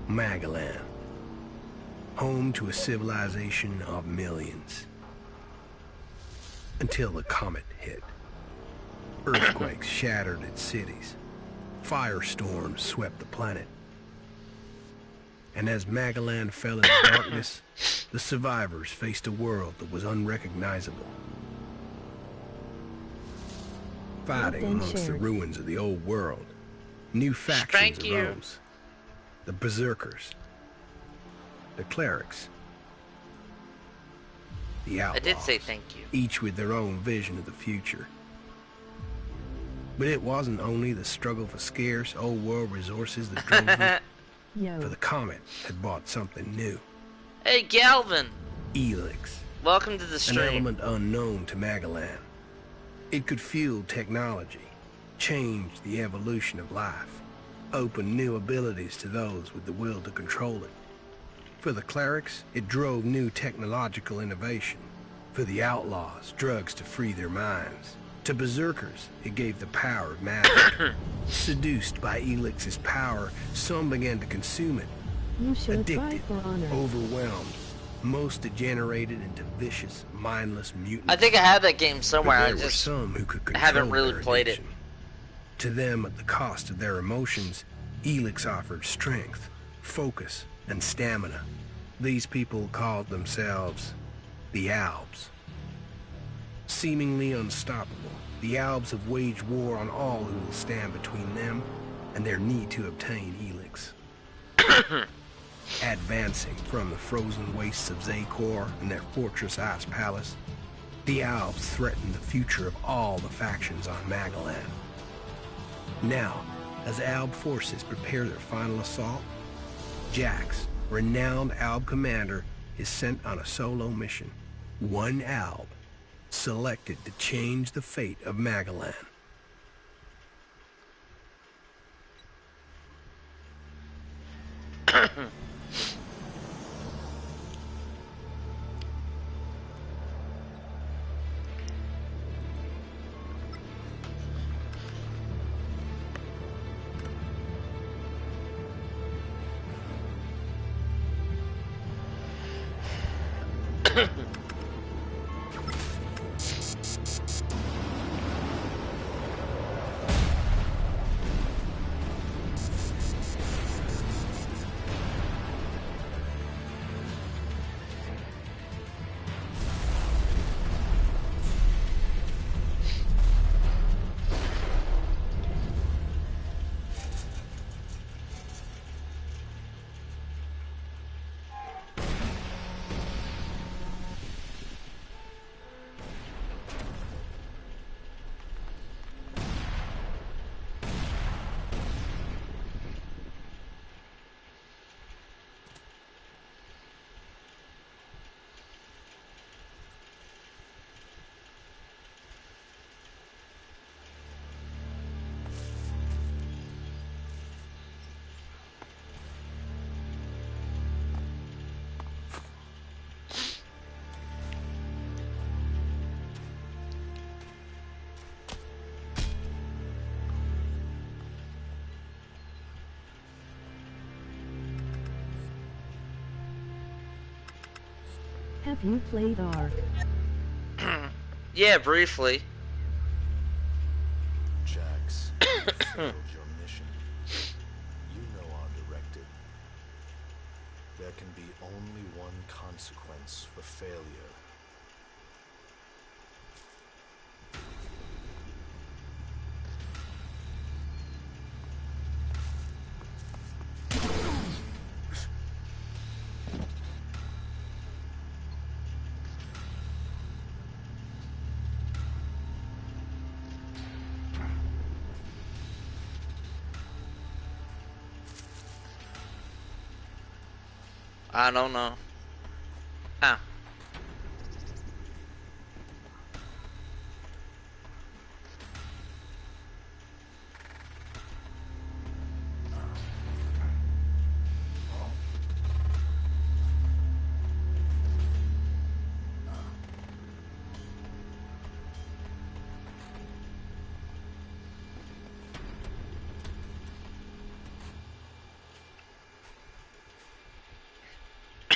Magaland, home to a civilization of millions. Until the comet hit. Earthquakes shattered its cities. Firestorms swept the planet. And as Magaland fell into darkness, the survivors faced a world that was unrecognizable. Fighting amongst the ruins of the old world, new factions arose. The Berserkers, the Clerics, the Outlaws. I did say thank you. Each with their own vision of the future. But it wasn't only the struggle for scarce old world resources that drove them. For the comet had brought something new. Hey, Galvin! Elex. Welcome to the stream. An element unknown to Magaland. It could fuel technology, change the evolution of life, open new abilities to those with the will to control it. For the Clerics, it drove new technological innovation. For the Outlaws, drugs to free their minds. To Berserkers, it gave the power of magic. Seduced by Elix's power, some began to consume it. Addicted, overwhelmed, most degenerated into vicious, mindless mutants. I think I have that game somewhere. But there were some who could control haven't really their played addiction. To them, at the cost of their emotions, Elex offered strength, focus, and stamina. These people called themselves the Albs. Seemingly unstoppable, the Albs have waged war on all who will stand between them and their need to obtain Elex. Advancing from the frozen wastes of Zakor and their fortress Ice Palace, the Albs threaten the future of all the factions on Magaland. Now, as Alb forces prepare their final assault, Jax, renowned Alb commander, is sent on a solo mission. One Alb, selected to change the fate of Magaland. Have you played Ark? Yeah, briefly. Jax, you failed your mission. You know our directive. There can be only one consequence for failure. I don't know. Ah.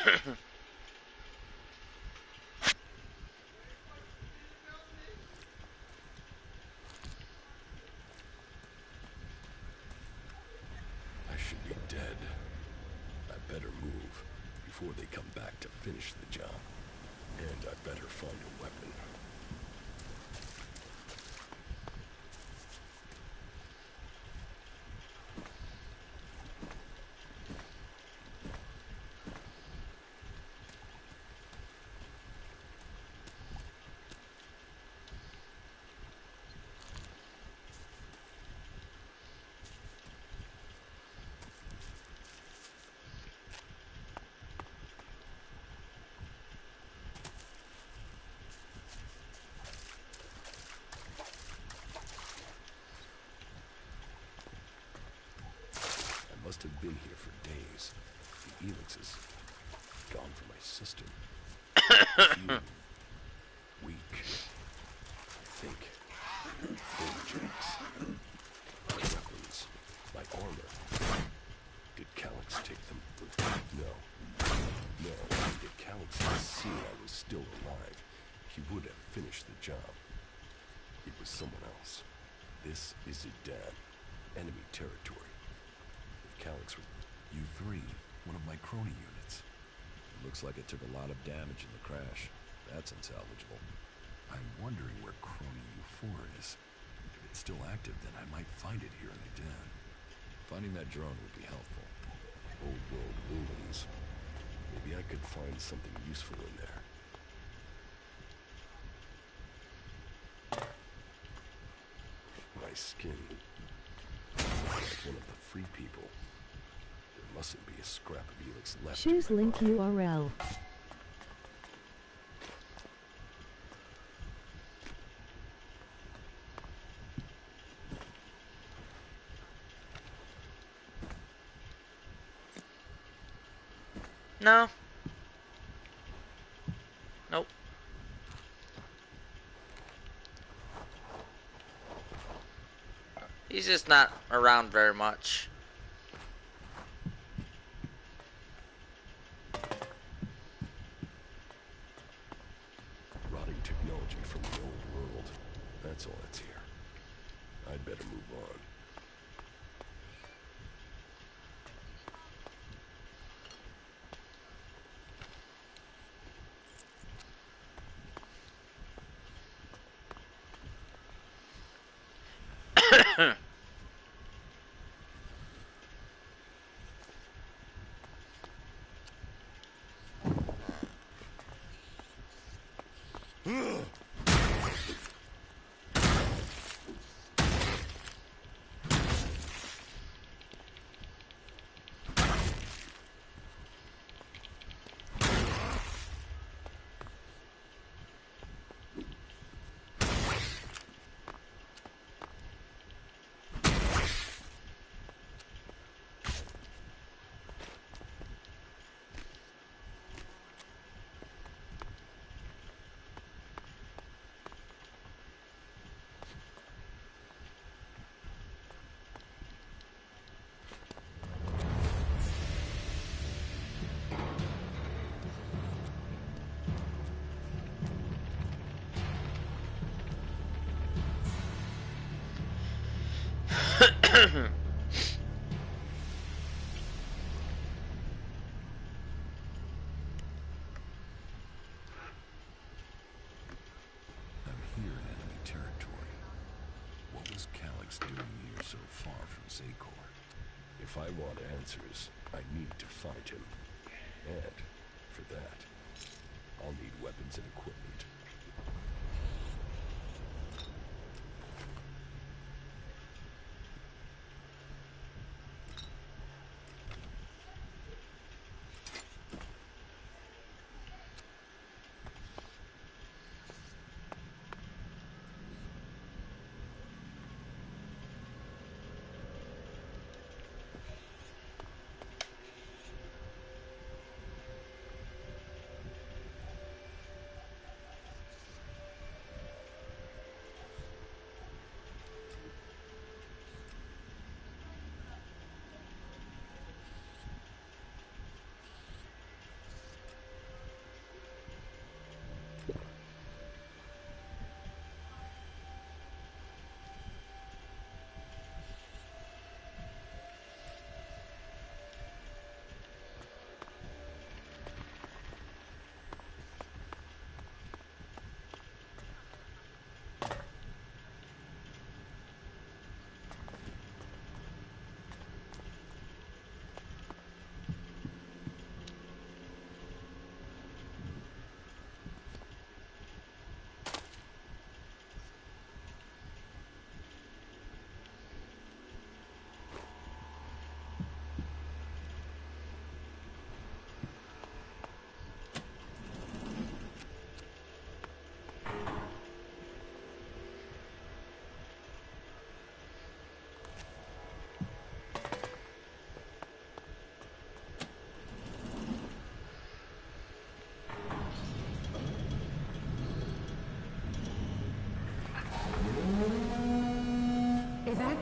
I should be dead. I better move before they come back to finish the job. And I better find a weapon. Must have been here for days. The Elex is gone from my system. Few, weak, think, Hijinx. My weapons, my armor. Did Calyx take them? No. No, if Calyx had seen I was still alive, he would have finished the job. It was someone else. This is Zidane. Enemy territory. Calyx was U3, one of my crony units. It looks like it took a lot of damage in the crash. That's unsalvageable. I'm wondering where crony U4 is. If it's still active, then I might find it here in the den. Finding that drone would be helpful. old world ruins. Maybe I could find something useful in there. My skin. Like one of the free people. There mustn't be a scrap of Elex left. Choose link URL. No. Nope. He's just not around very much. Rotting technology from the old world. That's all that's here. I'd better move on. I'm here in enemy territory. What was Calyx doing here so far from Zacor? If I want answers, I need to find him. And, for that, I'll need weapons and equipment.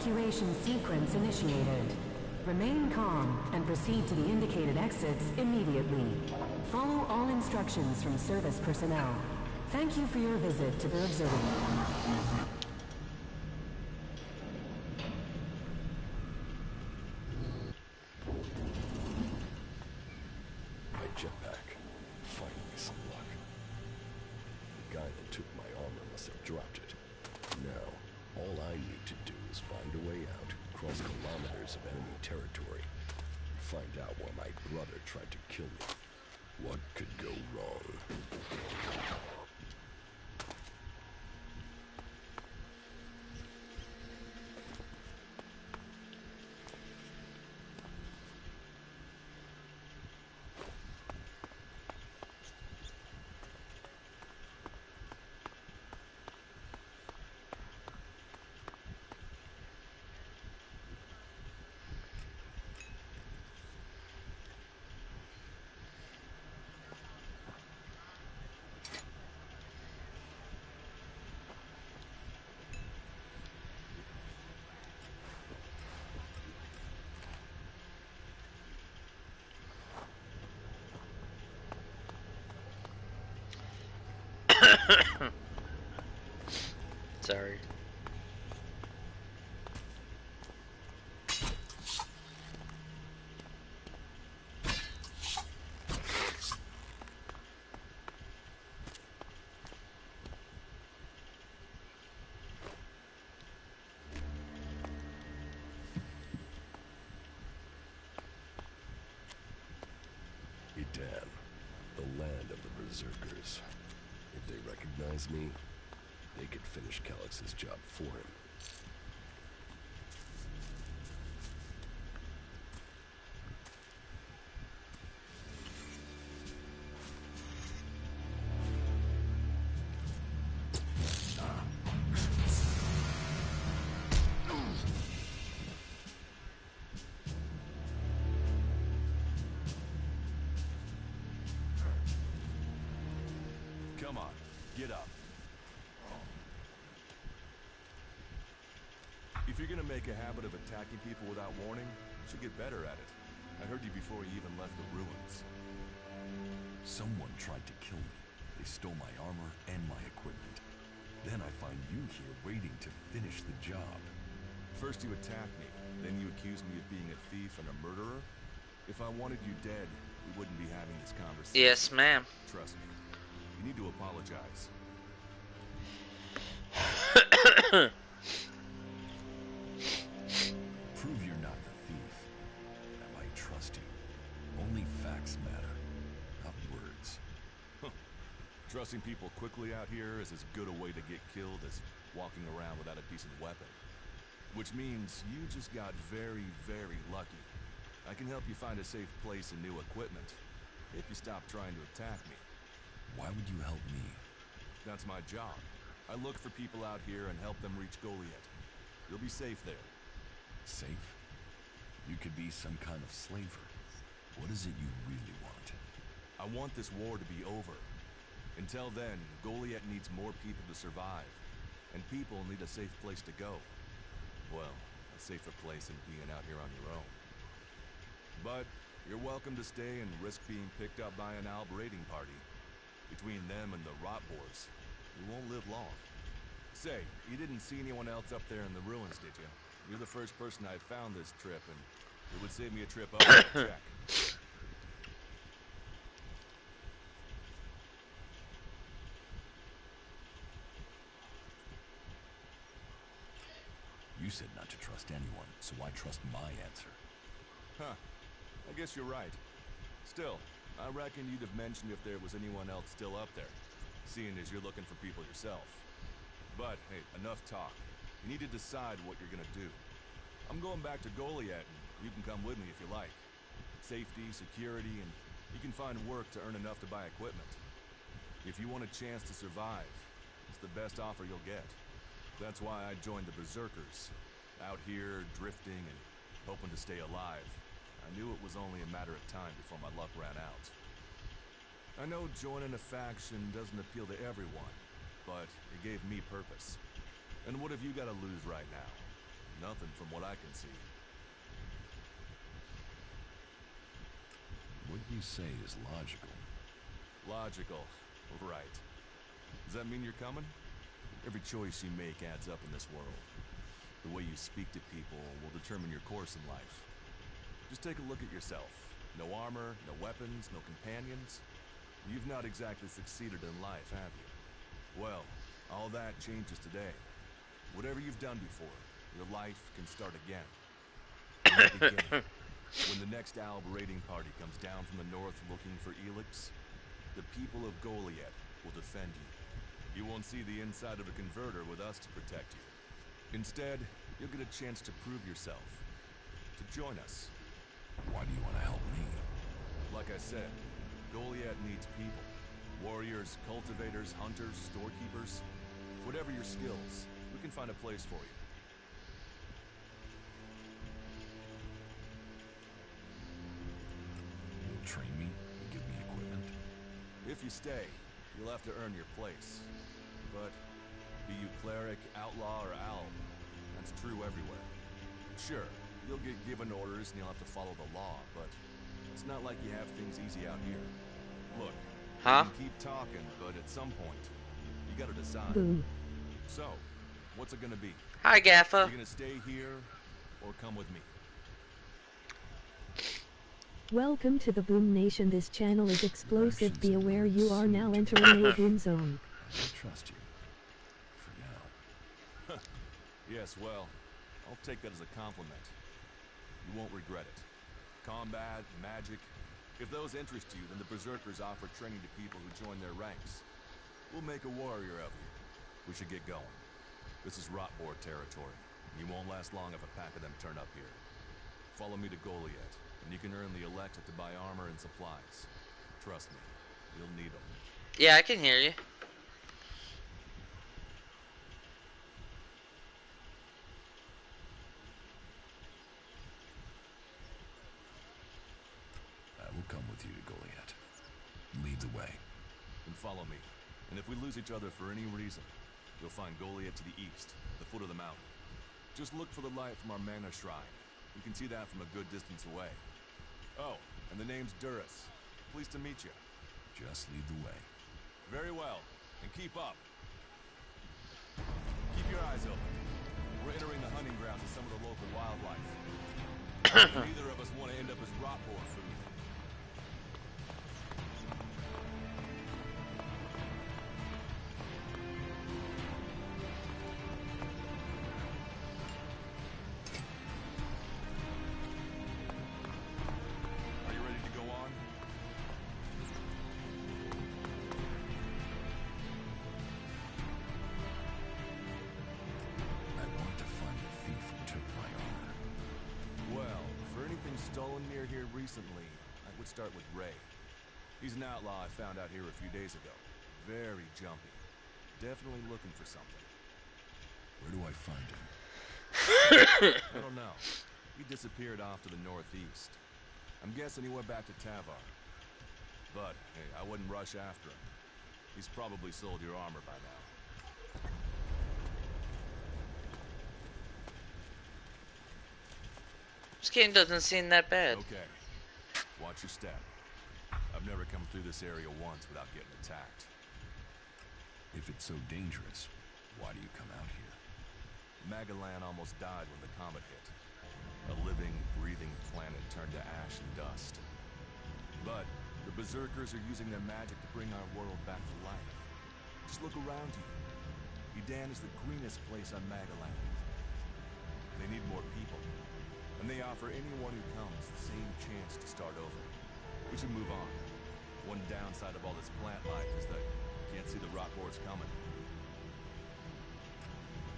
Evacuation sequence initiated. Remain calm and proceed to the indicated exits immediately. Follow all instructions from service personnel. Thank you for your visit to the observatory. My jetpack. Finally some luck. The guy that took my armor must have dropped it. Now, all I need to do is find a way out, cross kilometers of enemy territory, and find out why my brother tried to kill me. What could go wrong? Sorry. Idan, the land of the Berserkers. If they recognize me, they could finish Calix's job for him. Come on, get up. If you're gonna make a habit of attacking people without warning, you should get better at it. I heard you before you even left the ruins. Someone tried to kill me. They stole my armor and my equipment. Then I find you here waiting to finish the job. First you attacked me, then you accused me of being a thief and a murderer. If I wanted you dead, we wouldn't be having this conversation. Yes, ma'am. Trust me. You need to apologize. Prove you're not the thief. I might trust you. Only facts matter, not words. Trusting people quickly out here is as good a way to get killed as walking around without a decent weapon. Which means you just got very, very lucky. I can help you find a safe place and new equipment, if you stop trying to attack me. Why would you help me? That's my job. I look for people out here and help them reach Goliath. You'll be safe there. Safe? You could be some kind of slaver. What is it you really want? I want this war to be over. Until then, Goliath needs more people to survive. And people need a safe place to go. Well, a safer place than being out here on your own. But you're welcome to stay and risk being picked up by an Alb raiding party. Between them and the Rotboars, we won't live long. Say, you didn't see anyone else up there in the ruins, did you? You're the first person I found this trip, and it would save me a trip up to check. You said not to trust anyone, so I trust my answer. Huh. I guess you're right. Still, I reckon you'd have mentioned if there was anyone else still up there, seeing as you're looking for people yourself. But, hey, enough talk. You need to decide what you're gonna do. I'm going back to Goliath, and you can come with me if you like. Safety, security, and you can find work to earn enough to buy equipment. If you want a chance to survive, it's the best offer you'll get. That's why I joined the Berserkers. Out here, drifting and hoping to stay alive. I knew it was only a matter of time before my luck ran out. I know joining a faction doesn't appeal to everyone, but it gave me purpose. And what have you got to lose right now? Nothing from what I can see. What you say is logical. Logical. Right. Does that mean you're coming? Every choice you make adds up in this world. The way you speak to people will determine your course in life. Just take a look at yourself. No armor, no weapons, no companions. You've not exactly succeeded in life, have you? Well, all that changes today. Whatever you've done before, your life can start again. In the beginning, when the next Alb raiding party comes down from the north looking for Elex, the people of Goliath will defend you. You won't see the inside of a converter with us to protect you. Instead, you'll get a chance to prove yourself. To join us. Why do you want to help me? Like I said, Goliath needs people. Warriors, cultivators, hunters, storekeepers. Whatever your skills, we can find a place for you. You'll train me? You'll give me equipment? If you stay, you'll have to earn your place. But be you cleric, outlaw, or owl, that's true everywhere. Sure, you'll get given orders and you'll have to follow the law, but it's not like you have things easy out here. Look, you can keep talking, but at some point, you gotta decide. Boom. So, what's it gonna be? Hi, Gaffa. You gonna stay here, or come with me? Welcome to the Boom Nation. This channel is explosive. Be aware you are now entering a boom zone. I trust you. For now. Yes, well, I'll take that as a compliment. You won't regret it. Combat, magic. If those interest you, then the Berserkers offer training to people who join their ranks. We'll make a warrior of you. We should get going. This is Rotboard territory. You won't last long if a pack of them turn up here. Follow me to Goliath, and you can earn the Electa to buy armor and supplies. Trust me, you'll need them. Yeah, I can hear you. I will come with you to Goliath. Lead the way. Then follow me. And if we lose each other for any reason, you'll find Goliath to the east, at the foot of the mountain. Just look for the light from our mana shrine. You can see that from a good distance away. Oh, and the name's Duras. Pleased to meet you. Just lead the way. Very well, and keep up. Keep your eyes open. We're entering the hunting grounds of some of the local wildlife. Neither of us want to end up as rotboar food. Are you ready to go on? I want to find the thief who took my armor. Well, for anything stolen near here recently, I would start with Ray. He's an outlaw I found out here a few days ago. Very jumpy. Definitely looking for something. Where do I find him? I don't know. He disappeared off to the northeast. I'm guessing he went back to Tavar. But, hey, I wouldn't rush after him. He's probably sold your armor by now. This game doesn't seem that bad. Okay. Watch your step. I've never come through this area once without getting attacked. If it's so dangerous, why do you come out here? Magalan almost died when the comet hit. A living, breathing planet turned to ash and dust. But the Berserkers are using their magic to bring our world back to life. Just look around you. Edan is the greenest place on Magalan. They need more people. And they offer anyone who comes the same chance to start over. We should move on. One downside of all this plant life is that you can't see the rotboards coming.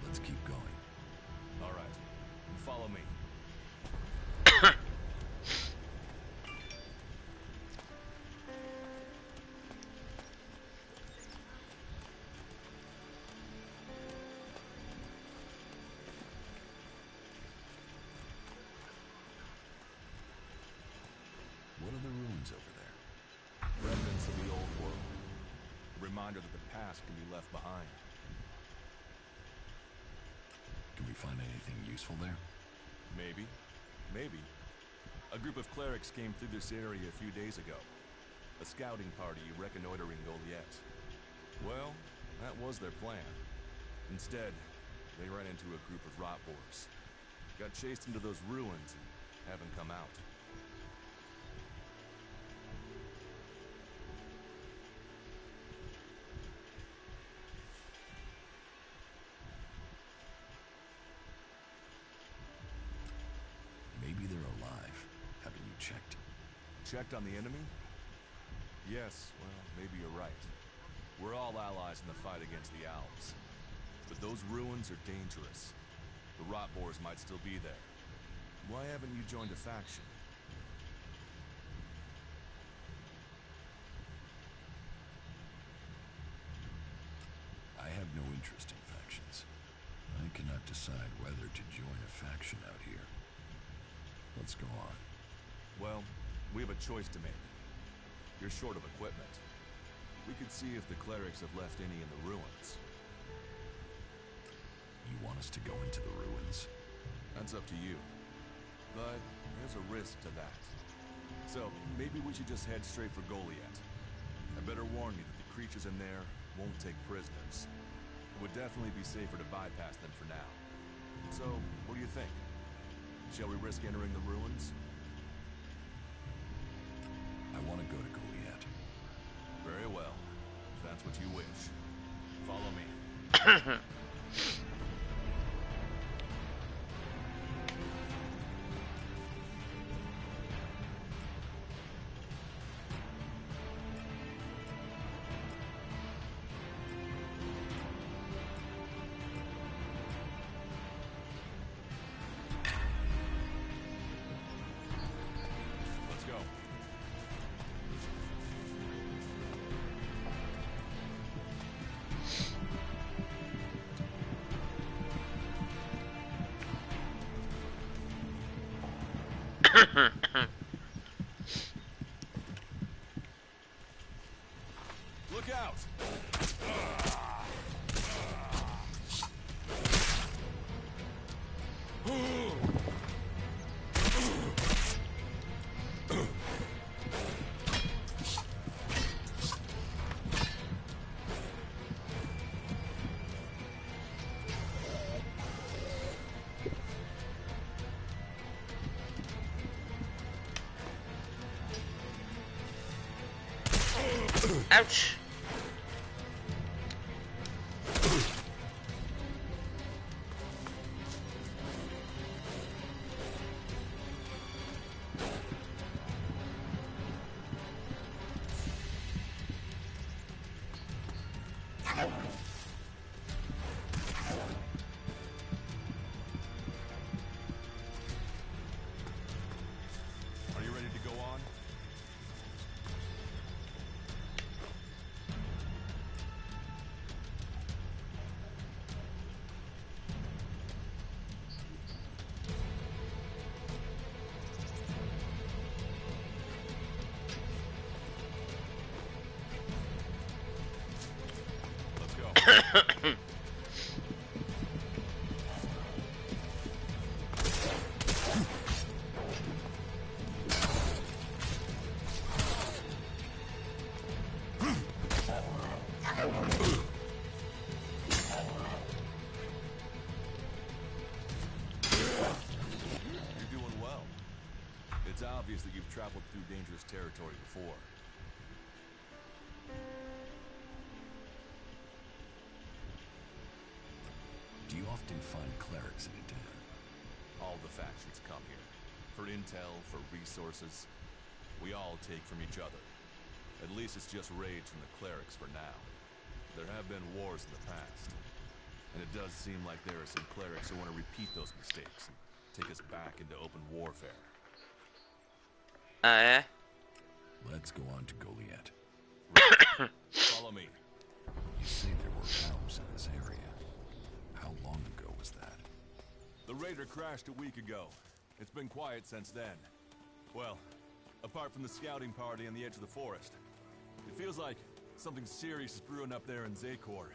Let's keep going. All right. And follow me. What are the ruins over there? Remnants of the old world. A reminder that the past can be left behind. Can we Find anything useful there? Maybe. Maybe. A group of clerics came through this area a few days ago. A scouting party reconnoitering Goliath. Well, that was their plan. Instead, they ran into a group of rot boars. Got chased into those ruins and haven't come out. Maybe they're alive. Haven't you checked? Checked on the enemy? Yes, well, maybe you're right. We're all allies in the fight against the owls. But those ruins are dangerous. The rot boars might still be there. Why haven't you joined a faction? I have no interest in factions. I cannot decide whether to join a faction out here. Let's go on. Well, we have a choice to make. You're short of equipment. We could see if the clerics have left any in the ruins. You want us to go into the ruins? That's up to you. But there's a risk to that. So, maybe we should just head straight for Goliath. I better warn you that the creatures in there won't take prisoners. It would definitely be safer to bypass them for now. So, what do you think? Shall we risk entering the ruins? I want to go to Goliath. Very well. If that's what you wish. Follow me. Let's go. Look out! Ouch! Are you ready to go on? Let's go. You're doing well. It's obvious that you've traveled through dangerous territory before. Do you often find clerics in Adan? All the factions come here. For intel, for resources. We all take from each other. At least it's just raids from the clerics for now. There have been wars in the past. And it does seem like there are some clerics who want to repeat those mistakes and take us back into open warfare. Yeah? Let's go on to Goliath. Follow me. You say there were elves in this area. How long ago was that? The raider crashed a week ago. It's been quiet since then. Well, apart from the scouting party on the edge of the forest. It feels like something serious is brewing up there in Zakor.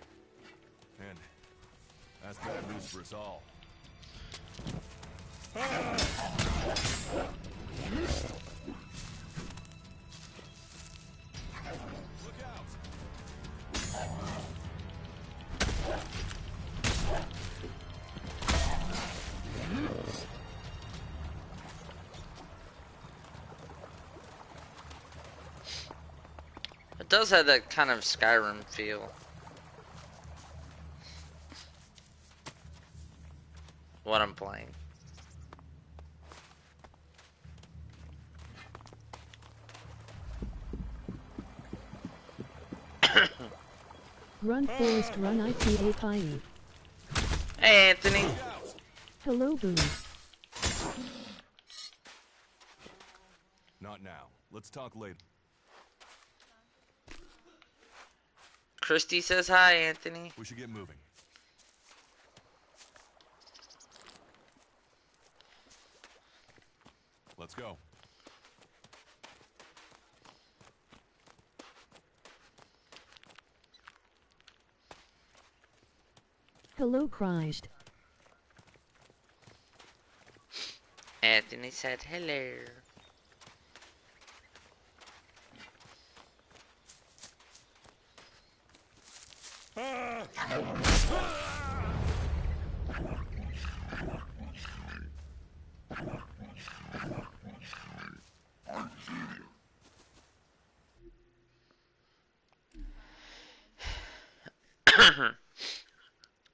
And that's bad news for us all. It does have that kind of Skyrim feel. What I'm playing. Run Forest Run IPA Pie. Hey Anthony. Hello Boom. Not now. Let's talk later. Christy says hi, Anthony. We should get moving. Let's go. Hello Christ. Anthony said hello.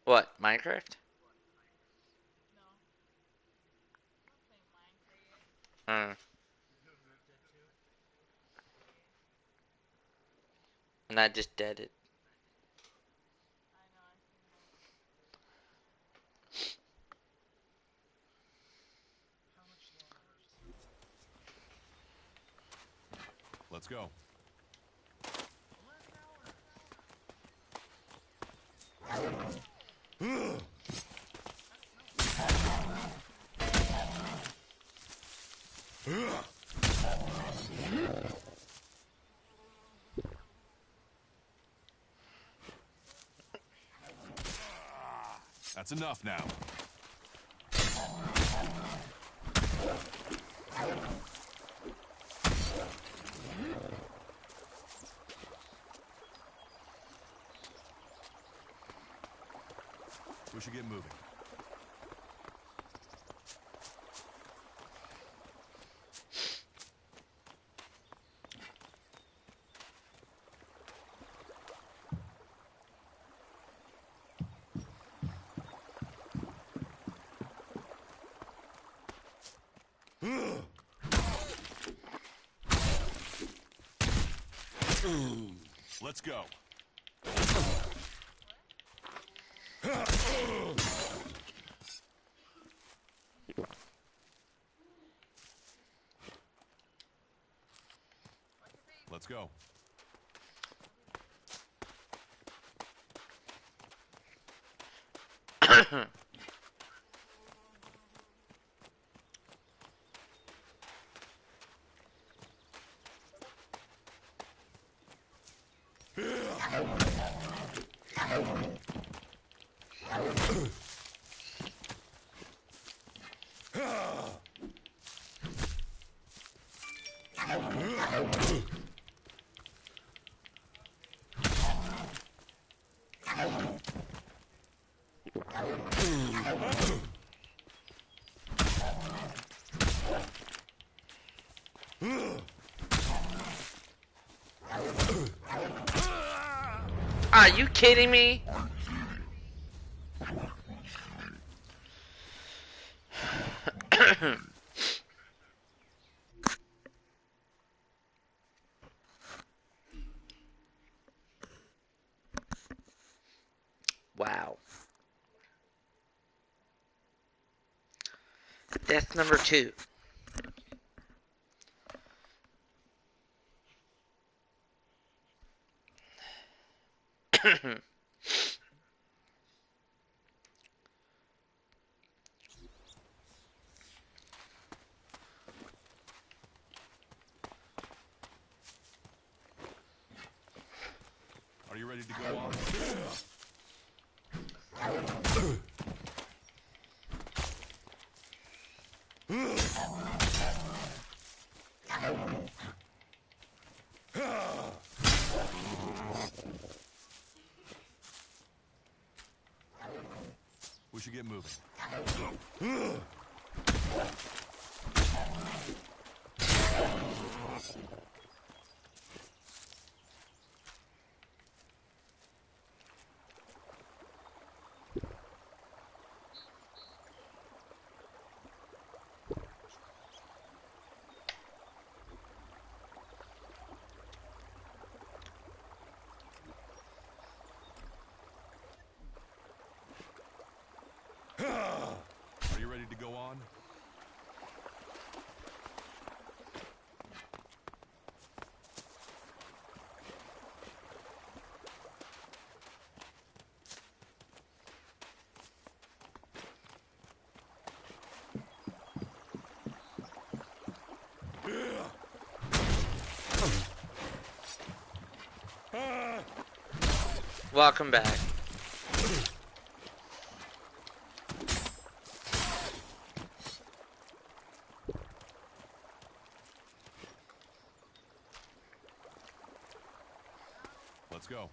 What, Minecraft? And I just did it. Let's go. That's enough now. We should get moving. Let's go. Let's go. Are you kidding me? Wow. Death number 2. Are you ready to go on? should get moving. Are you ready to go on? Welcome back. Let's go.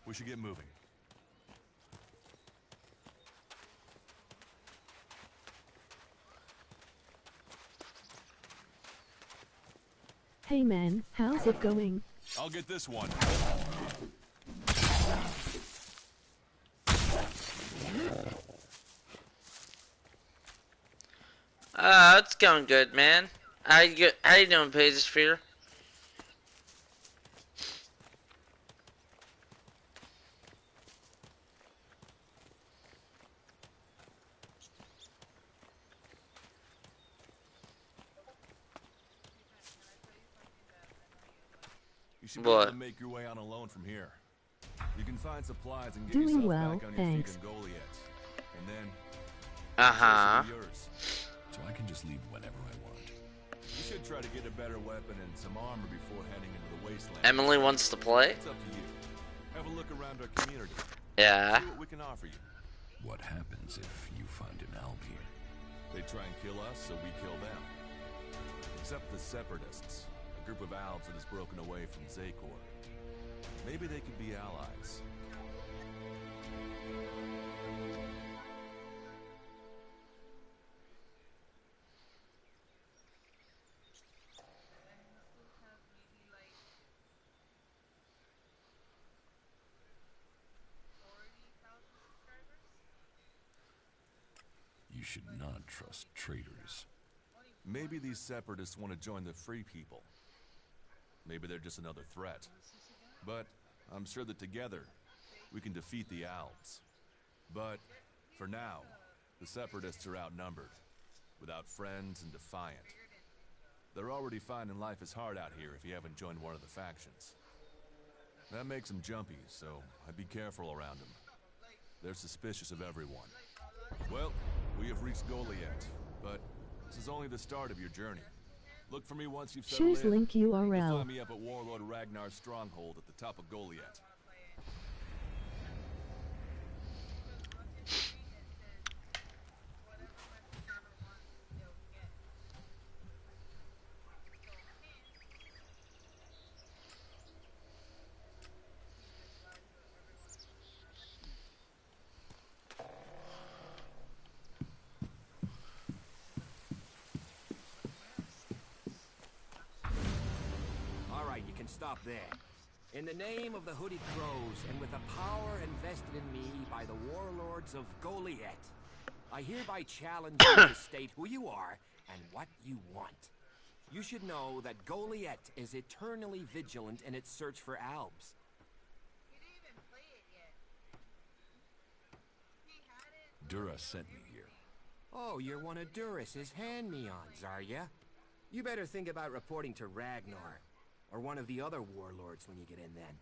We should get moving. Hey man, how's it going? I'll get this one. It's going good, man. How you doing, Pazosphere? You should be able to make your way on alone from here. You can find supplies and get Doing yourself well, back on thanks. your feet in Goliath. And then yours. So I can just leave whenever I want. You should try to get a better weapon and some armor before heading into the wasteland. Emily wants to play? It's up to you. Have a look around our community. Yeah. See what we can offer you. What happens if you find an alb here? They try and kill us, so we kill them. Except the Separatists, a group of Albs that has broken away from Zakor. Maybe they could be allies. You should not trust traitors. Maybe these Separatists want to join the Free People. Maybe they're just another threat. But I'm sure that together, we can defeat the Albs. But for now, the Separatists are outnumbered, without friends and defiant. They're already finding life is hard out here if you haven't joined one of the factions. That makes them jumpy, so I'd be careful around them. They're suspicious of everyone. Well, we have reached Goliath, but this is only the start of your journey. Look for me once you've settled Choose in. link You'll URL. find me up at Warlord Ragnar's stronghold at the top of Goliath. Alright, you can stop there. In the name of the Hooded Crows, and with the power invested in me by the warlords of Goliath, I hereby challenge you to state who you are and what you want. You should know that Goliath is eternally vigilant in its search for Albs. Dura sent me here. Oh, you're one of Duras's hand-me-ons, are ya? You better think about reporting to Ragnar, or one of the other warlords when you get in then.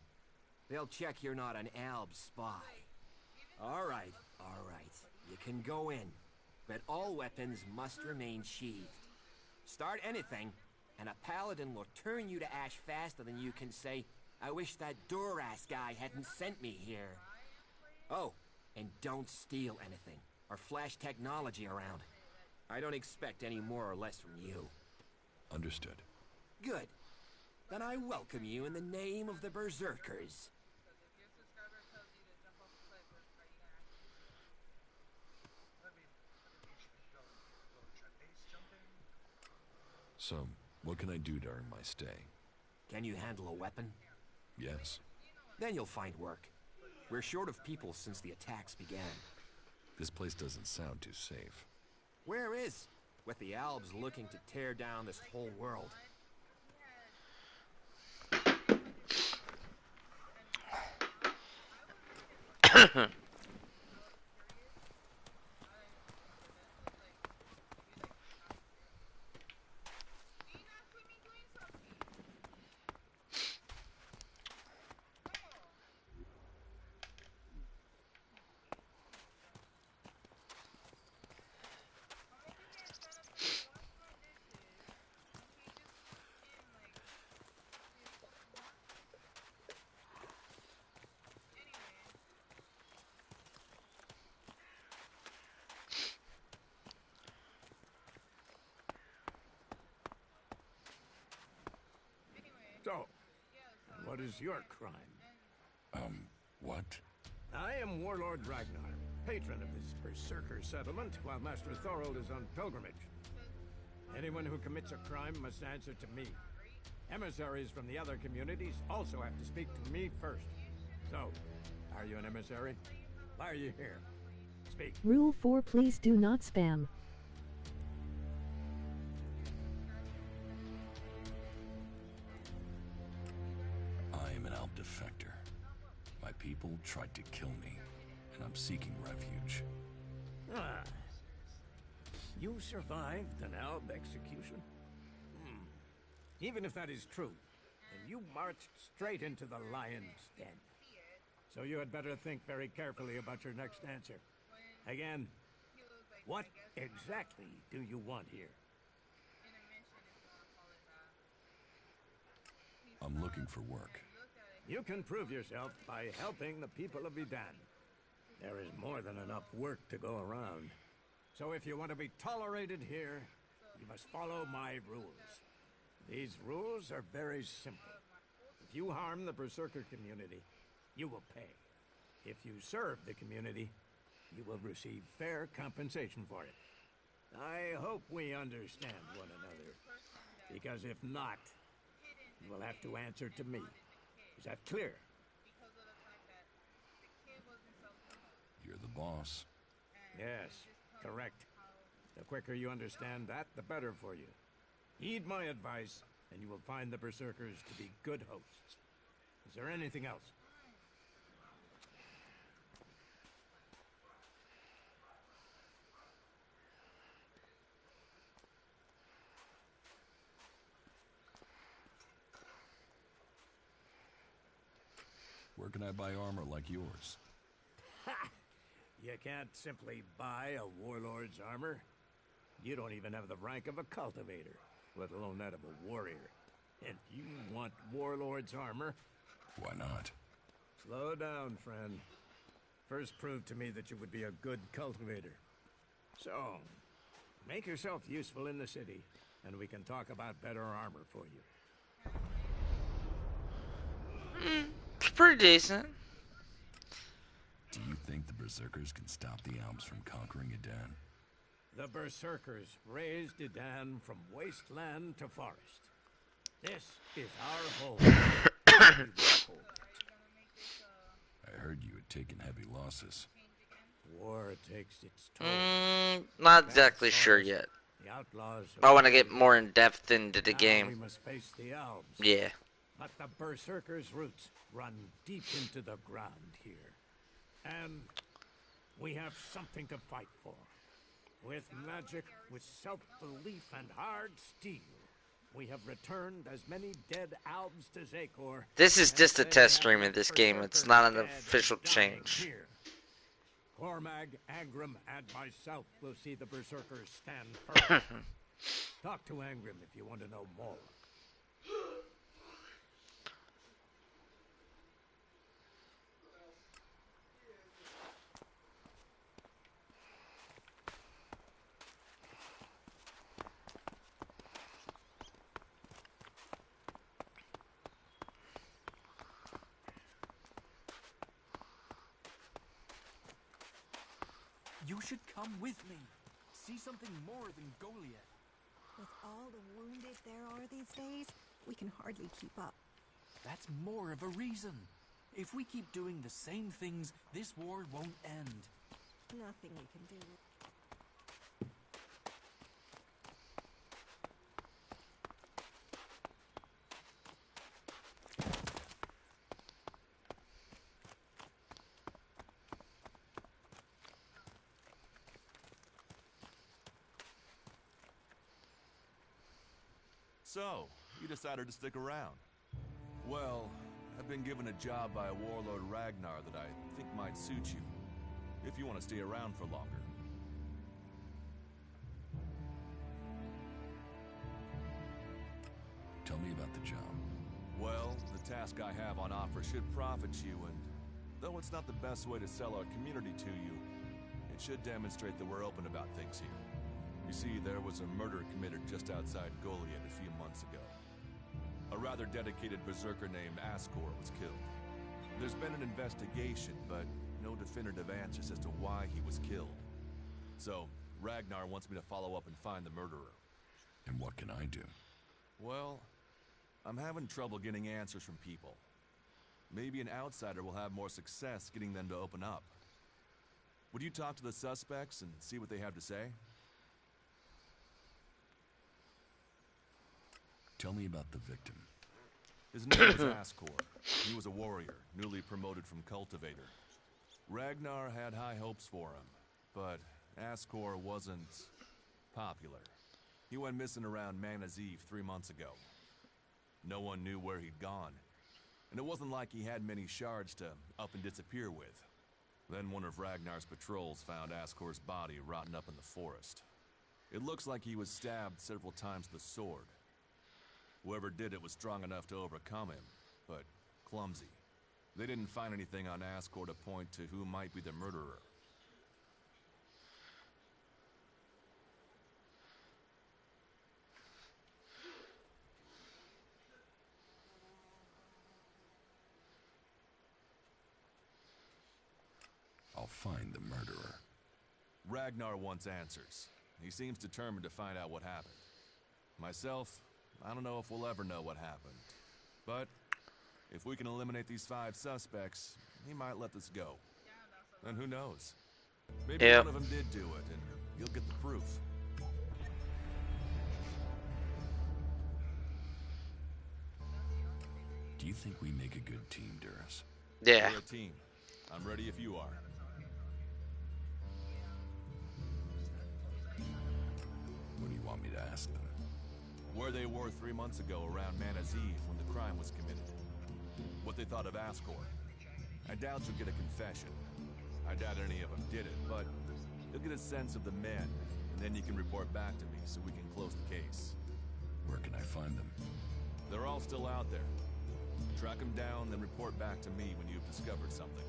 They'll check you're not an Alb spy. Alright, alright. You can go in, but all weapons must remain sheathed. Start anything, and a paladin will turn you to ash faster than you can say, I wish that Duras guy hadn't sent me here. Oh, and don't steal anything, or flash technology around. I don't expect any more or less from you. Understood. Good. Then I welcome you in the name of the Berserkers. So, what can I do during my stay? Can you handle a weapon? Yes. Then you'll find work. We're short of people since the attacks began. This place doesn't sound too safe. Where is? With the Albs looking to tear down this whole world. So, what is your crime? What? I am Warlord Ragnar, patron of this Berserker settlement, while Master Thorold is on pilgrimage. Anyone who commits a crime must answer to me. Emissaries from the other communities also have to speak to me first. So, are you an emissary? Why are you here? Speak. Rule 4: please do not spam. I am an Alp defector. My people tried to kill me, and I'm seeking refuge. Ah. You survived an Alb execution? Even if that is true, then you marched straight into the lion's den. So you had better think very carefully about your next answer. Again, what exactly do you want here? I'm looking for work. You can prove yourself by helping the people of Idan. There is more than enough work to go around. So if you want to be tolerated here, you must follow my rules. These rules are very simple. If you harm the Berserker community, you will pay. If you serve the community, you will receive fair compensation for it. I hope we understand one another, because if not, you will have to answer to me. Is that clear? You're the boss. Yes, correct. The quicker you understand that, the better for you. Heed my advice, and you will find the Berserkers to be good hosts. Is there anything else? Where can I buy armor like yours? Ha! You can't simply buy a warlord's armor. You don't even have the rank of a cultivator, let alone that of a warrior. And you want warlord's armor? Why not? Slow down, friend. First prove to me that you would be a good cultivator. So, make yourself useful in the city, and we can talk about better armor for you. It's pretty decent. Do you think the Berserkers can stop the Alps from conquering Idan? The Berserkers raised Idan from wasteland to forest. This is our home. We will hold it. I heard you had taken heavy losses. War takes its toll. Not exactly sure yet. The outlaws I want to get more in depth into the now game. we must face the Alps. Yeah. But the Berserkers' roots run deep into the ground here. And we have something to fight for. With magic, with self-belief and hard steel, we have returned as many dead Albs to Zakor. This is just a test stream of this game. It's not an official change. Here. Cormag, Angrim, and myself will see the Berserkers stand firm. Talk to Angrim if you want to know more. You should come with me. See something more than Goliath. With all the wounded there are these days, we can hardly keep up. That's more of a reason. If we keep doing the same things, this war won't end. Nothing we can do. So, you decided to stick around. Well, I've been given a job by Warlord Ragnar that I think might suit you, if you want to stay around for longer. Tell me about the job. Well, the task I have on offer should profit you, and though it's not the best way to sell our community to you, it should demonstrate that we're open about things here. You see, there was a murder committed just outside Goliath a few months ago. A rather dedicated berserker named Ascor was killed. There's been an investigation, but no definitive answers as to why he was killed. So, Ragnar wants me to follow up and find the murderer. And what can I do? Well, I'm having trouble getting answers from people. Maybe an outsider will have more success getting them to open up. Would you talk to the suspects and see what they have to say? Tell me about the victim. His name was Ascor. He was a warrior, newly promoted from cultivator. Ragnar had high hopes for him, but Ascor wasn't popular. He went missing around Mana's Eve 3 months ago. No one knew where he'd gone, and it wasn't like he had many shards to up and disappear with. Then one of Ragnar's patrols found Ascor's body rotten up in the forest. It looks like he was stabbed several times with a sword. Whoever did it was strong enough to overcome him, but clumsy. They didn't find anything on Ascor to point to who might be the murderer. I'll find the murderer. Ragnar wants answers. He seems determined to find out what happened. Myself, I don't know if we'll ever know what happened. But if we can eliminate these 5 suspects, he might let this go. And who knows? Maybe one of them did do it, and you'll get the proof. Do you think we make a good team, Duras? Yeah. We're a team. I'm ready if you are. What do you want me to ask them? Where they were 3 months ago around Mana's Eve when the crime was committed. What they thought of Ascor. I doubt you'll get a confession. I doubt any of them did it, but you'll get a sense of the men, and then you can report back to me so we can close the case. Where can I find them? They're all still out there. Track them down, then report back to me when you've discovered something.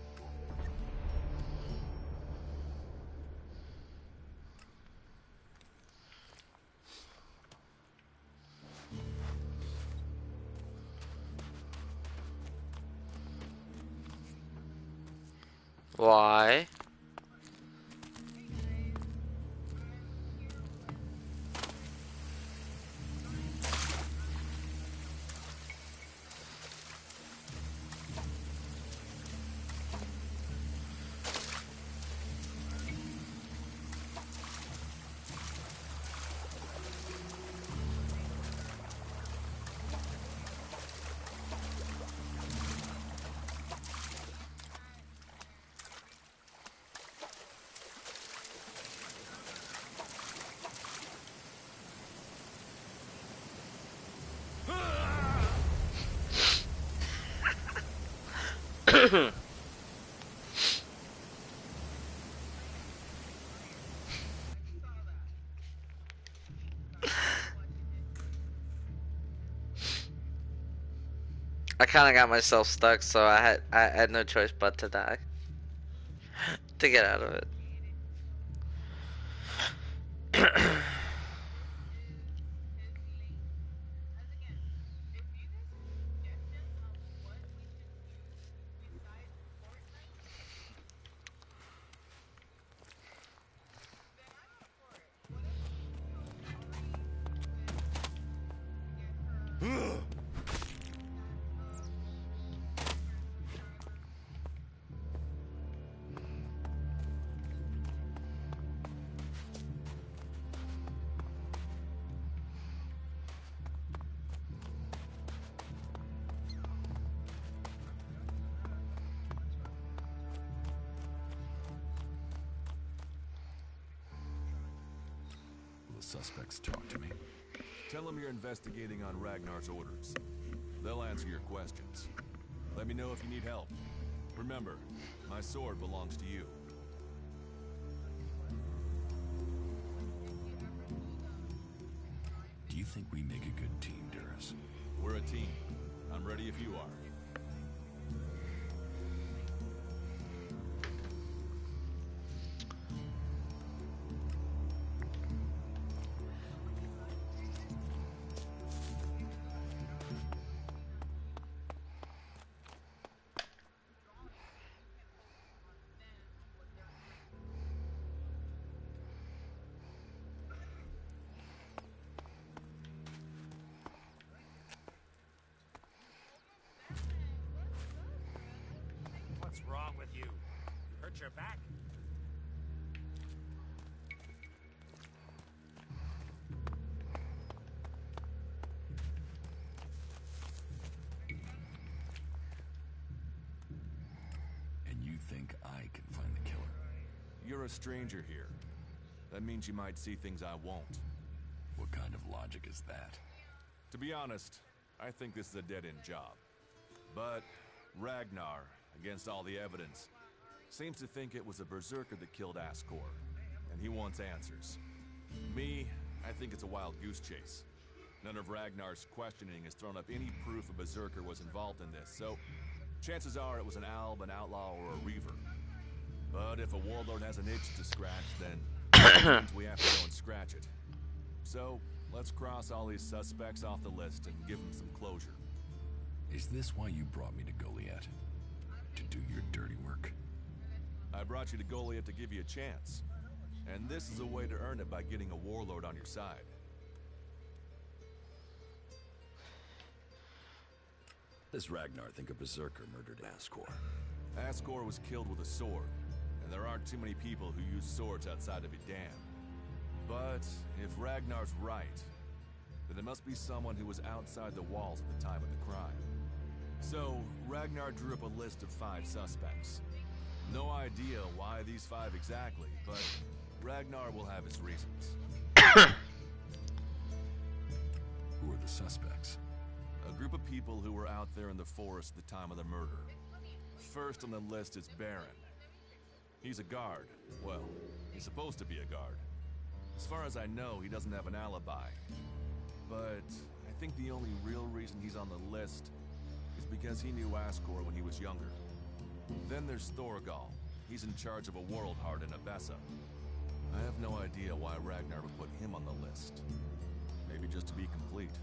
Why? I kind of got myself stuck, so I had no choice but to die to get out of it. suspects talk to me? Tell them you're investigating on Ragnar's orders. They'll answer your questions. Let me know if you need help. Remember, my sword belongs to you. Do you think we make a good team, Duras? We're a team. I'm ready if you are. What's wrong with you? You hurt your back? And you think I can find the killer? You're a stranger here. That means you might see things I won't. What kind of logic is that? To be honest, I think this is a dead-end job. But Ragnar, against all the evidence, seems to think it was a berserker that killed Ascor, and he wants answers. Me, I think it's a wild goose chase. None of Ragnar's questioning has thrown up any proof a berserker was involved in this, so chances are it was an alb, an outlaw, or a reaver. But if a warlord has an itch to scratch, then we have to go and scratch it. So, let's cross all these suspects off the list and give them some closure. Is this why you brought me to Goliath? To do your dirty work? I brought you to Goliath to give you a chance. And this is a way to earn it by getting a warlord on your side. Does Ragnar think a berserker murdered Ascor? Ascor was killed with a sword, and there aren't too many people who use swords outside of Idam. But if Ragnar's right, then it must be someone who was outside the walls at the time of the crime. So, Ragnar drew up a list of 5 suspects. No idea why these 5 exactly, but Ragnar will have his reasons. Who are the suspects? A group of people who were out there in the forest at the time of the murder. First on the list is Baron. He's a guard. Well, he's supposed to be a guard. As far as I know, he doesn't have an alibi. But I think the only real reason he's on the list is because he knew Ascor when he was younger. Then there's Thorgal. He's in charge of a world heart in Abessa. I have no idea why Ragnar would put him on the list. Maybe just to be complete.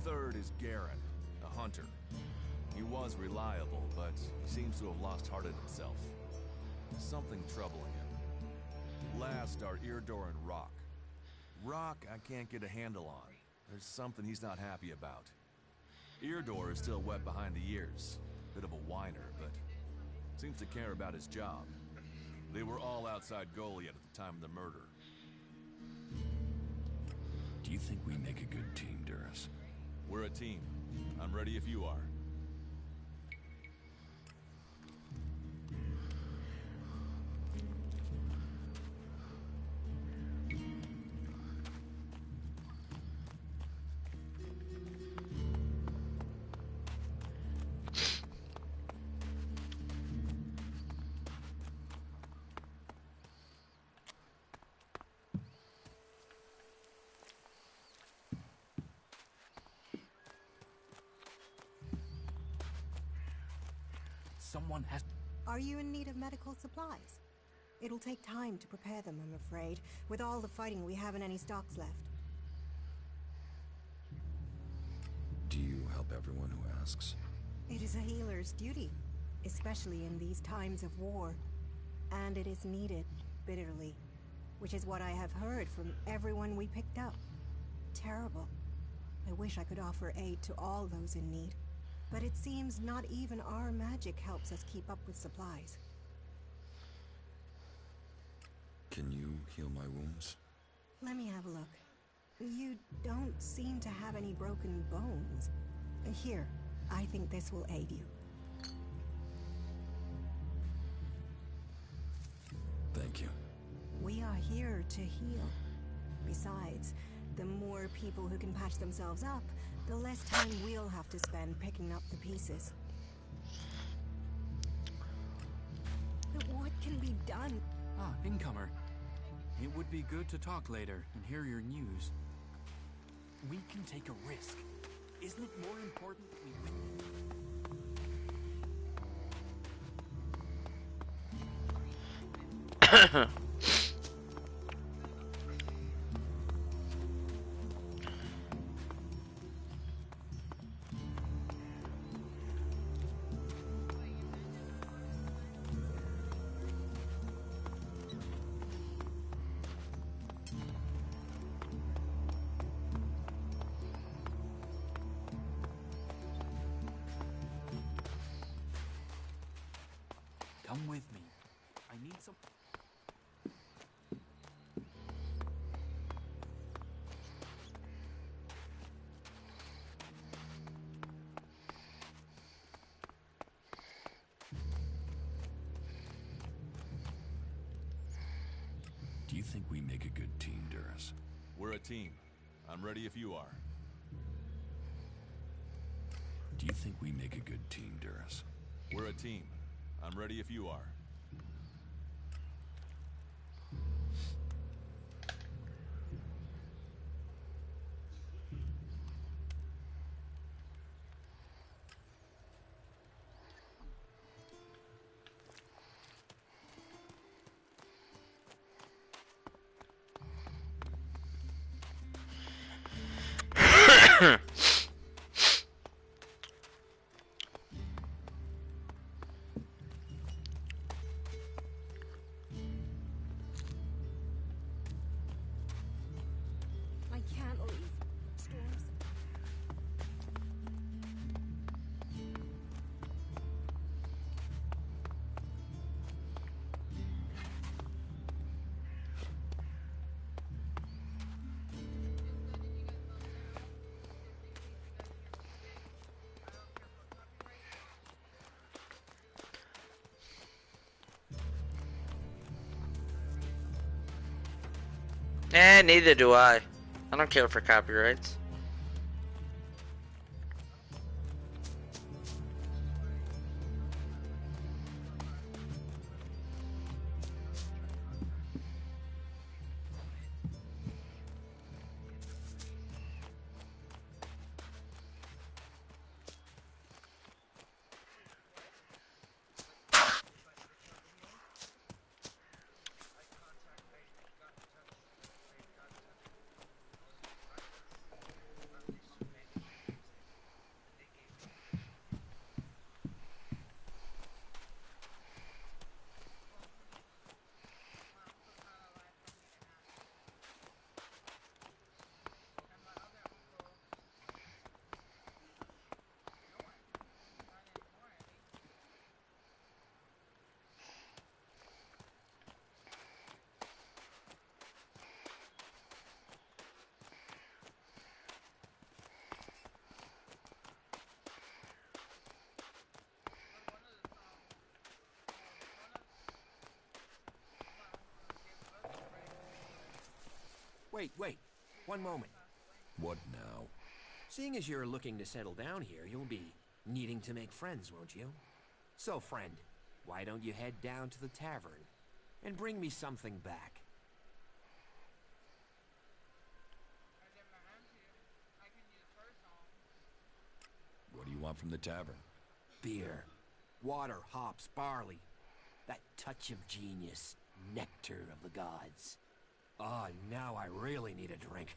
Third is Garen, a hunter. He was reliable, but he seems to have lost heart in himself. Something troubling him. Last are Irdor and Rock. Rock I can't get a handle on. There's something he's not happy about. Irdor is still wet behind the ears. Bit of a whiner, but seems to care about his job. They were all outside Goliath at the time of the murder. Do you think we make a good team, Duras? We're a team. I'm ready if you are. Someone has... Are you in need of medical supplies? It'll take time to prepare them, I'm afraid. With all the fighting, we haven't any stocks left. Do you help everyone who asks? It is a healer's duty, especially in these times of war. And it is needed, bitterly. Which is what I have heard from everyone we picked up. Terrible. I wish I could offer aid to all those in need. But it seems not even our magic helps us keep up with supplies. Can you heal my wounds? Let me have a look. You don't seem to have any broken bones. Here, I think this will aid you. Thank you. We are here to heal. Besides, the more people who can patch themselves up, the less time we'll have to spend picking up the pieces. But what can be done? Ah, incomer. It would be good to talk later and hear your news. We can take a risk. Isn't it more important that we win? Come with me. I need some... Do you think we make a good team, Duras? We're a team. I'm ready if you are. Do you think we make a good team, Duras? We're a team. I'm ready if you are. I can't leave. Storms. Neither do I. I don't care for copyrights. Wait. One moment. What now? Seeing as you're looking to settle down here, you'll be needing to make friends, won't you? So, friend, why don't you head down to the tavern and bring me something back? What do you want from the tavern? Beer, water, hops, barley. That touch of genius, nectar of the gods. Ah, now I really need a drink.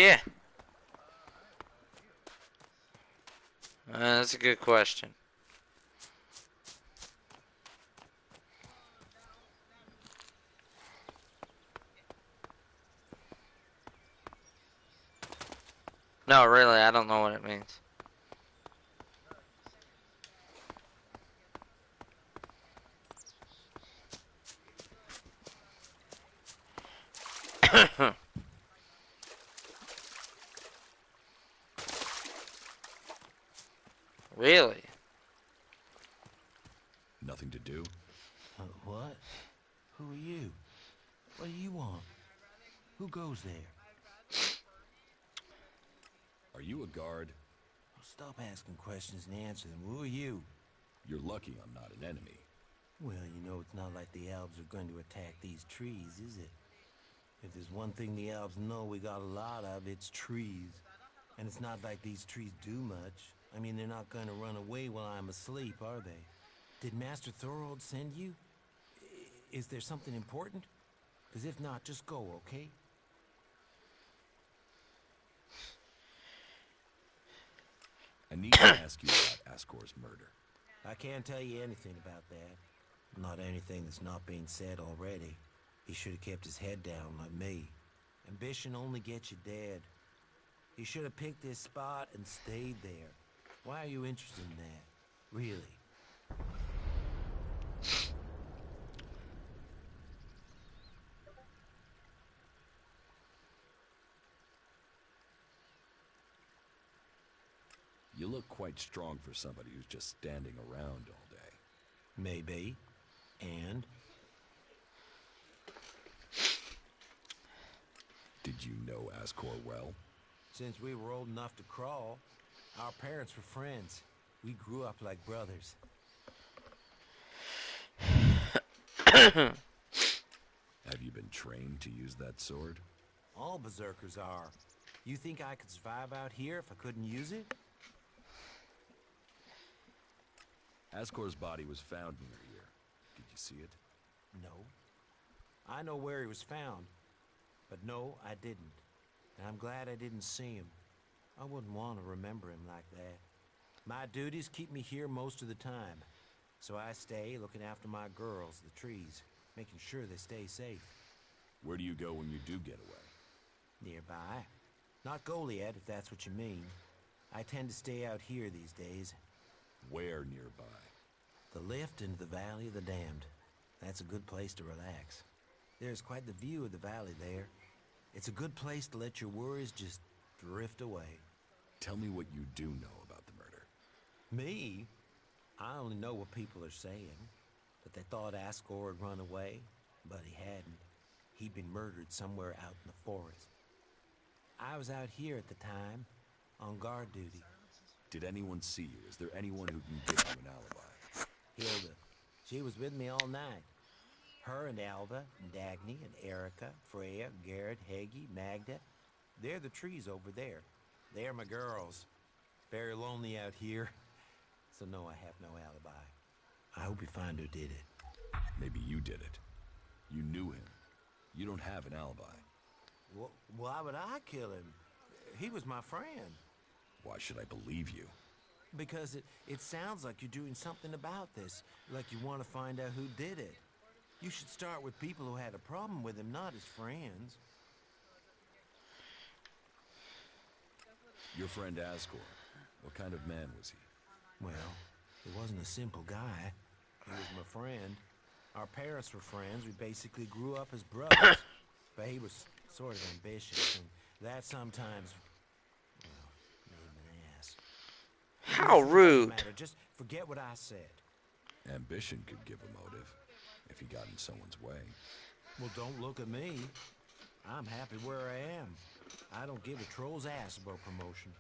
Yeah. That's a good question. No, really, I don't know what it means. Really? Nothing to do? What? Who are you? What do you want? Who goes there? Are you a guard? Stop asking questions and answer them. Who are you? You're lucky I'm not an enemy. Well, you know, it's not like the elves are going to attack these trees, is it? If there's one thing the elves know we got a lot of, it's trees. And it's not like these trees do much. I mean, they're not going to run away while I'm asleep, are they? Did Master Thorold send you? Is there something important? Because if not, just go, okay? I need to ask you about Ascor's murder. I can't tell you anything about that. Not anything that's not being said already. He should have kept his head down like me. Ambition only gets you dead. He should have picked this spot and stayed there. Why are you interested in that? Really? You look quite strong for somebody who's just standing around all day. Maybe. And? Did you know Ascor well? Since we were old enough to crawl, our parents were friends. We grew up like brothers. Have you been trained to use that sword? All berserkers are. You think I could survive out here if I couldn't use it? Ascor's body was found near here. Did you see it? No. I know where he was found. But no, I didn't. And I'm glad I didn't see him. I wouldn't want to remember him like that. My duties keep me here most of the time. So I stay looking after my girls, the trees, making sure they stay safe. Where do you go when you do get away? Nearby. Not Goliad, if that's what you mean. I tend to stay out here these days. Where nearby? The lift into the Valley of the Damned. That's a good place to relax. There's quite the view of the valley there. It's a good place to let your worries just drift away. Tell me what you do know about the murder. Me? I only know what people are saying. That they thought Ascor had run away, but he hadn't. He'd been murdered somewhere out in the forest. I was out here at the time, on guard duty. Did anyone see you? Is there anyone who can give you an alibi? Hilda. She was with me all night. Her and Alva, and Dagny, and Erica, Freya, Garrett, Heggie, Magda. They're the trees over there. They're my girls. Very lonely out here. So no, I have no alibi. I hope you find who did it. Maybe you did it. You knew him. You don't have an alibi. Well, why would I kill him? He was my friend. Why should I believe you? Because it sounds like you're doing something about this. Like you want to find out who did it. You should start with people who had a problem with him, not his friends. Your friend Ascor, what kind of man was he? Well, he wasn't a simple guy. He was my friend. Our parents were friends. We basically grew up as brothers. But he was sort of ambitious, and that sometimes, well, made him an ass. How rude. Just forget what I said. Ambition could give a motive, if he got in someone's way. Well, don't look at me. I'm happy where I am. I don't give a troll's ass about promotion.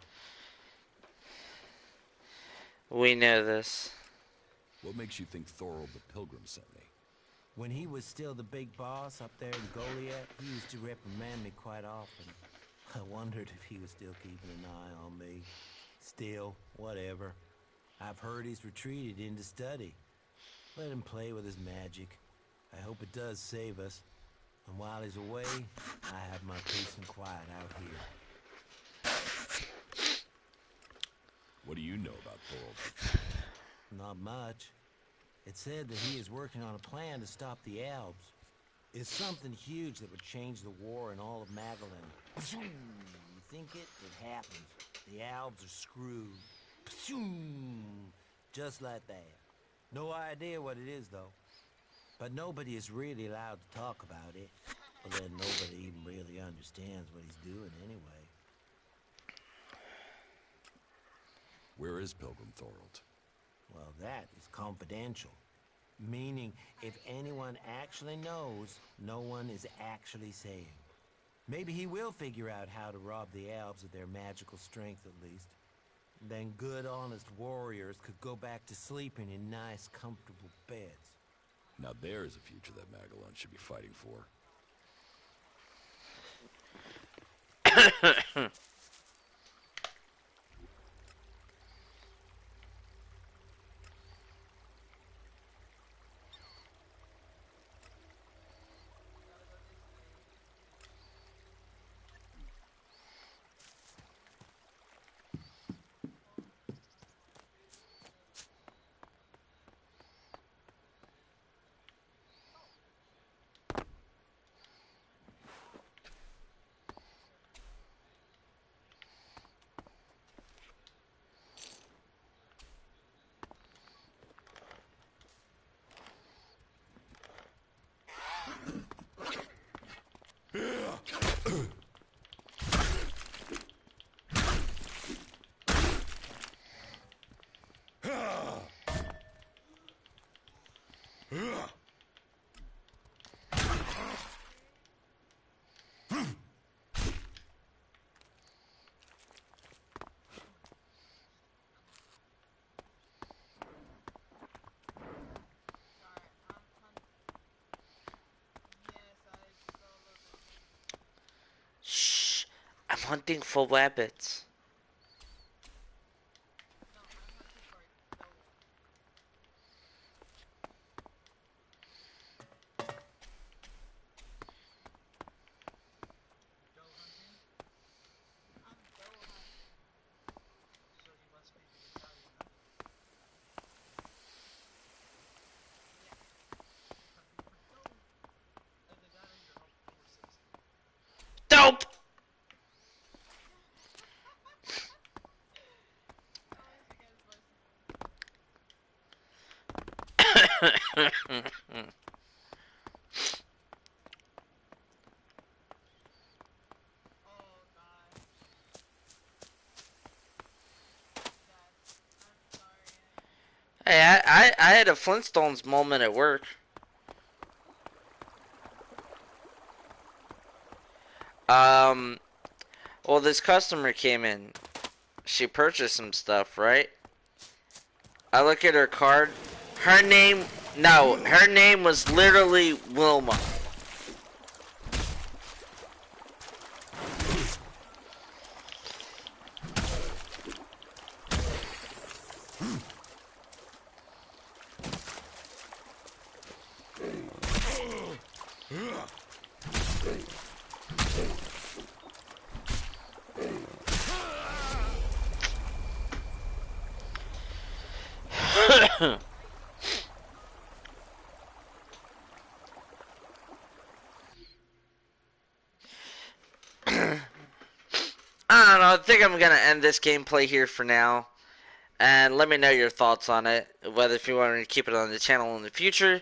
We know this. What makes you think Thorold the Pilgrim sent me? When he was still the big boss up there in Goliath, he used to reprimand me quite often. I wondered if he was still keeping an eye on me. Still, whatever. I've heard he's retreated into study. Let him play with his magic. I hope it does save us. And while he's away, I have my peace and quiet out here. What do you know about Thorold? Not much. It said that he is working on a plan to stop the Alps. It's something huge that would change the war in all of Magalan. You think it? It happens. The Alps are screwed. Just like that. No idea what it is, though. But nobody is really allowed to talk about it. Well, then nobody even really understands what he's doing anyway. Where is Pilgrim Thorold? Well, that is confidential. Meaning, if anyone actually knows, no one is actually saying. Maybe he will figure out how to rob the Alps of their magical strength, at least. Then good, honest warriors could go back to sleeping in nice, comfortable beds. Now there's a future that Magalan should be fighting for. Shh. I'm hunting for rabbits. Dope! Hey, I had a Flintstones moment at work. Well, this customer came in. She purchased some stuff, right? I look at her card. Her name was literally Wilma. I don't know, I think I'm gonna end this gameplay here for now. And let me know your thoughts on it, whether if you want to keep it on the channel in the future.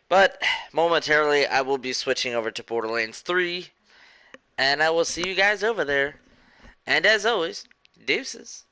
But momentarily, I will be switching over to Borderlands 3. And I will see you guys over there. And as always, deuces.